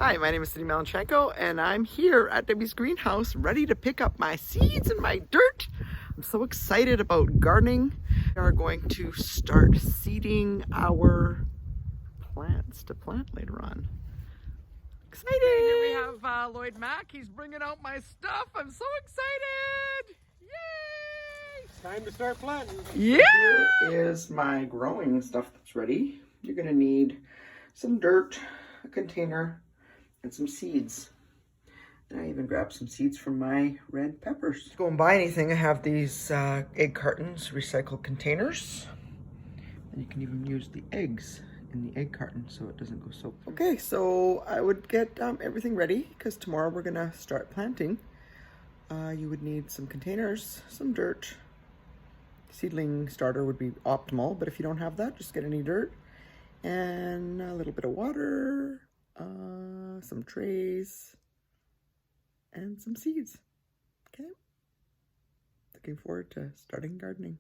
Hi, my name is Cindy Malenchenko, and I'm here at Debbie's greenhouse ready to pick up my seeds and my dirt. I'm so excited about gardening. We are going to start seeding our plants to plant later on. Excited! Here we have Lloyd Mack. He's bringing out my stuff. I'm so excited! Yay! Time to start planting. Yeah! Here is my growing stuff that's ready. You're going to need some dirt, a container, and some seeds. And I even grabbed some seeds from my red peppers. Go and buy anything. I have these egg cartons, recycled containers. And you can even use the eggs in the egg carton so it doesn't go soak. Okay, so I would get everything ready because tomorrow we're gonna start planting. You would need some containers, some dirt. Seedling starter would be optimal, but if you don't have that, just get any dirt. And a little bit of water, some trays, and some seeds. Okay. Looking forward to starting gardening.